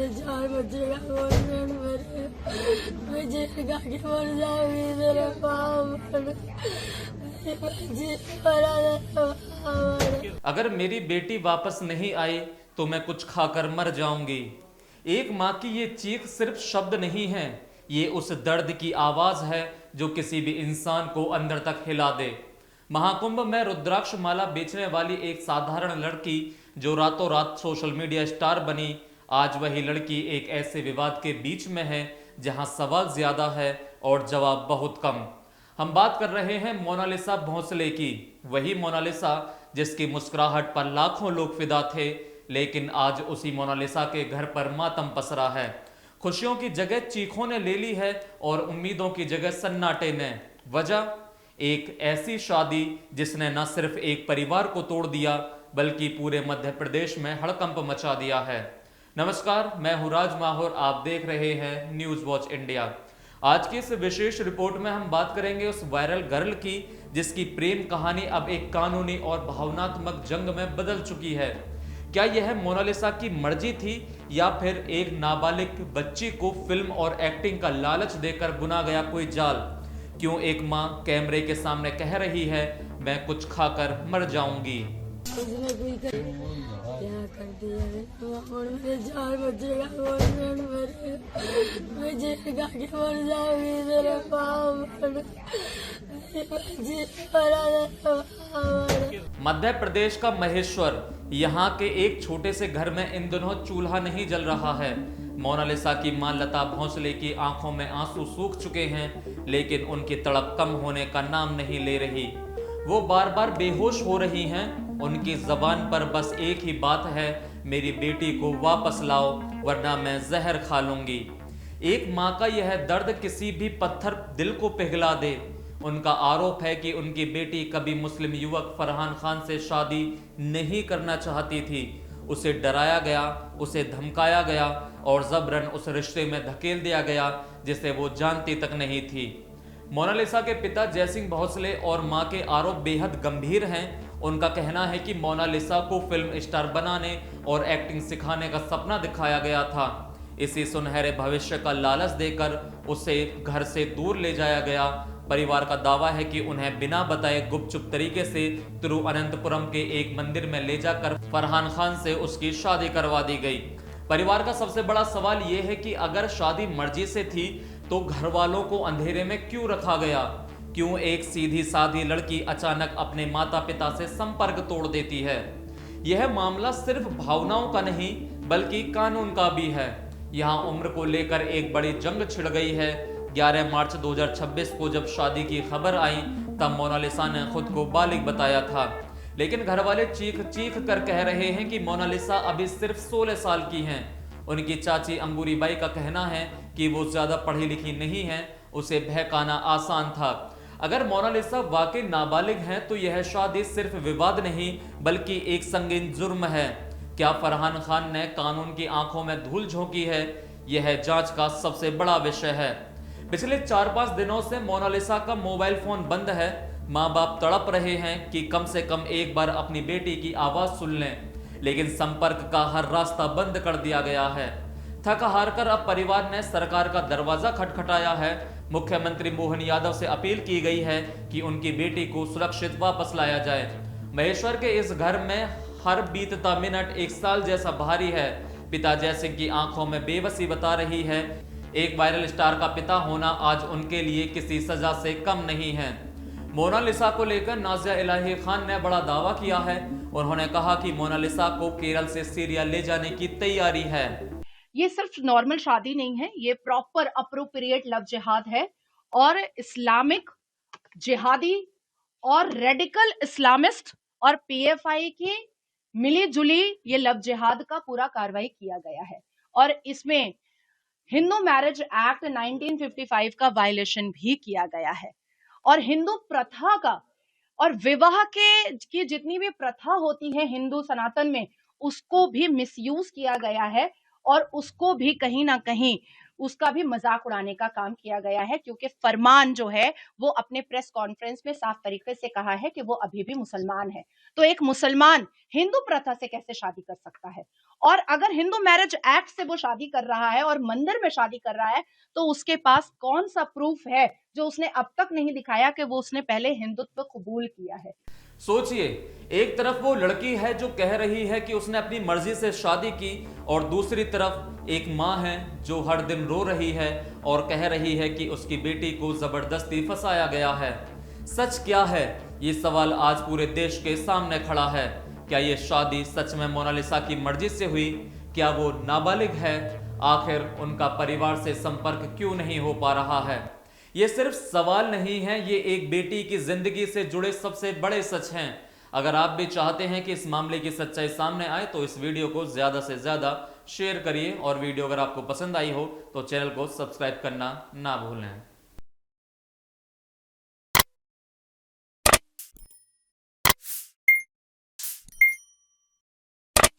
मेरे 4 बच्चे का बॉयफ्रेंड मेरे, मैं जेल का के मर जाऊंगी मेरे बाप। अगर मेरी बेटी वापस नहीं आई तो मैं कुछ खाकर मर जाऊंगी। एक माँ की ये चीख सिर्फ शब्द नहीं है, ये उस दर्द की आवाज है जो किसी भी इंसान को अंदर तक हिला दे। महाकुंभ में रुद्राक्ष माला बेचने वाली एक साधारण लड़की जो रातों रात सोशल मीडिया स्टार बनी, आज वही लड़की एक ऐसे विवाद के बीच में है जहां सवाल ज्यादा है और जवाब बहुत कम। हम बात कर रहे हैं मोनालिसा भोंसले की, वही मोनालिसा जिसकी मुस्कुराहट पर लाखों लोग फिदा थे, लेकिन आज उसी मोनालिसा के घर पर मातम पसरा है। खुशियों की जगह चीखों ने ले ली है और उम्मीदों की जगह सन्नाटे ने। वजह एक ऐसी शादी जिसने न सिर्फ एक परिवार को तोड़ दिया बल्कि पूरे मध्य प्रदेश में हड़कंप मचा दिया है। नमस्कार, मैं हूं राज माहौर, आप देख रहे हैं न्यूज वॉच इंडिया। आज की इस विशेष रिपोर्ट में हम बात करेंगे उस वायरल गर्ल की जिसकी प्रेम कहानी अब एक कानूनी और भावनात्मक जंग में बदल चुकी है। क्या यह मोनालिसा की मर्जी थी या फिर एक नाबालिग बच्ची को फिल्म और एक्टिंग का लालच देकर बुना गया कोई जाल? क्यों एक मां कैमरे के सामने कह रही है मैं कुछ खाकर मर जाऊंगी? उसने कोई क्या कर दिया और मेरे 4 बच्चे का बॉयफ्रेंड मेरे, मैं जेल का के मर जाऊंगी मेरे बाप। मध्य प्रदेश का महेश्वर, यहाँ के एक छोटे से घर में इन दिनों चूल्हा नहीं जल रहा है। मोनालिसा की मां लता भोंसले की आंखों में आंसू सूख चुके हैं, लेकिन उनकी तड़प कम होने का नाम नहीं ले रही। वो बार बार बेहोश हो रही हैं। उनकी जबान पर बस एक ही बात है, मेरी बेटी को वापस लाओ वरना मैं जहर खा लूंगी। एक माँ का यह दर्द किसी भी पत्थर दिल को पिघला दे। उनका आरोप है कि उनकी बेटी कभी मुस्लिम युवक फरहान खान से शादी नहीं करना चाहती थी। उसे डराया गया, उसे धमकाया गया और जबरन उस रिश्ते में धकेल दिया गया जिसे वो जानती तक नहीं थी। मोनालिसा के पिता जयसिंह भोंसले और मां के आरोप बेहद गंभीर हैं। उनका कहना है कि मोनालिसा को फिल्म स्टार बनाने और एक्टिंग सिखाने का सपना दिखाया गया था। इसी सुनहरे भविष्य का लालच देकर उसे घर से दूर ले जाया गया। परिवार का दावा है कि उन्हें बिना बताए गुपचुप तरीके से तिरुवनंतपुरम के एक मंदिर में ले जाकर फरहान खान से उसकी शादी करवा दी गई। परिवार का सबसे बड़ा सवाल यह है कि अगर शादी मर्जी से थी तो घर वालों को अंधेरे में क्यों रखा गया? क्यों एक सीधी सादी लड़की अचानक अपने माता पिता से संपर्क तोड़ देती है? यह मामला सिर्फ भावनाओं का नहीं बल्कि कानून का भी है। यहाँ उम्र को लेकर एक बड़ी जंग छिड़ गई है। 11 मार्च 2026 को जब शादी की खबर आई तब मोनालिसा ने खुद को बालिग बताया था, लेकिन घर वाले चीख चीख कर कह रहे हैं कि मोनालिसा अभी सिर्फ 16 साल की हैं। उनकी चाची अंगूरी बाई का कहना है कि वो ज्यादा पढ़ी लिखी नहीं है, उसे बहकाना आसान था। अगर मोनालिसा वाकई नाबालिग हैं तो यह शादी सिर्फ विवाद नहीं बल्कि एक संगीन जुर्म है। क्या फरहान खान ने कानून की आंखों में धूल झोंकी है? यह जांच का सबसे बड़ा विषय है। पिछले 4-5 दिनों से मोनालिसा का मोबाइल फोन बंद है। माँ बाप तड़प रहे हैं कि कम से कम एक बार अपनी बेटी की आवाज सुन लें, लेकिन संपर्क का हर रास्ता बंद कर दिया गया है। थक हार कर अब परिवार ने सरकार का दरवाजा खटखटाया है। मुख्यमंत्री मोहन यादव से अपील की गई है कि उनकी बेटी को सुरक्षित वापस लाया जाए। महेश्वर के इस घर में हर बीतता मिनट एक साल जैसा भारी है। पिता जयसिंह की आंखों में बेबसी बता रही है। एक वायरल स्टार का पिता होना आज उनके लिए किसी सजा से कम नहीं है। मोनालिसा को लेकर नाजिया इलाही खान ने बड़ा दावा किया है। उन्होंने कहा कि मोनालिसा को केरल से सीरिया ले जाने की तैयारी है। ये सिर्फ नॉर्मल शादी नहीं है, ये प्रॉपर अप्रोप्रिएट लव जिहाद है और इस्लामिक जिहादी और रेडिकल इस्लामिस्ट और पीएफआई की मिली जुली ये लव जिहाद का पूरा कार्रवाई किया गया है। और इसमें हिंदू मैरिज एक्ट 1955 का वायलेशन भी किया गया है और हिंदू प्रथा का और विवाह के की जितनी भी प्रथा होती है हिंदू सनातन में उसको भी मिसयूज किया गया है और उसको भी कहीं ना कहीं उसका भी मजाक उड़ाने का काम किया गया है, क्योंकि फरमान जो है वो अपने प्रेस कॉन्फ्रेंस में साफ तरीके से कहा है कि वो अभी भी मुसलमान है। तो एक मुसलमान हिंदू प्रथा से कैसे शादी कर सकता है? और अगर हिंदू मैरिज एक्ट से वो शादी कर रहा है और मंदिर में शादी कर रहा है, तो उसके पास कौन सा प्रूफ है जो उसने अब तक नहीं दिखाया कि वो उसने पहले हिंदुत्व कबूल किया है? सोचिए, एक तरफ वो लड़की है जो कह रही है कि उसने अपनी मर्जी से शादी की, और दूसरी तरफ एक माँ है जो हर दिन रो रही है और कह रही है कि उसकी बेटी को जबरदस्ती फंसाया गया है। सच क्या है? ये सवाल आज पूरे देश के सामने खड़ा है। क्या ये शादी सच में मोनालिसा की मर्जी से हुई? क्या वो नाबालिग है? आखिर उनका परिवार से संपर्क क्यों नहीं हो पा रहा है? ये सिर्फ सवाल नहीं है, ये एक बेटी की जिंदगी से जुड़े सबसे बड़े सच हैं। अगर आप भी चाहते हैं कि इस मामले की सच्चाई सामने आए तो इस वीडियो को ज्यादा से ज्यादा शेयर करिए, और वीडियो अगर आपको पसंद आई हो तो चैनल को सब्सक्राइब करना ना भूलें।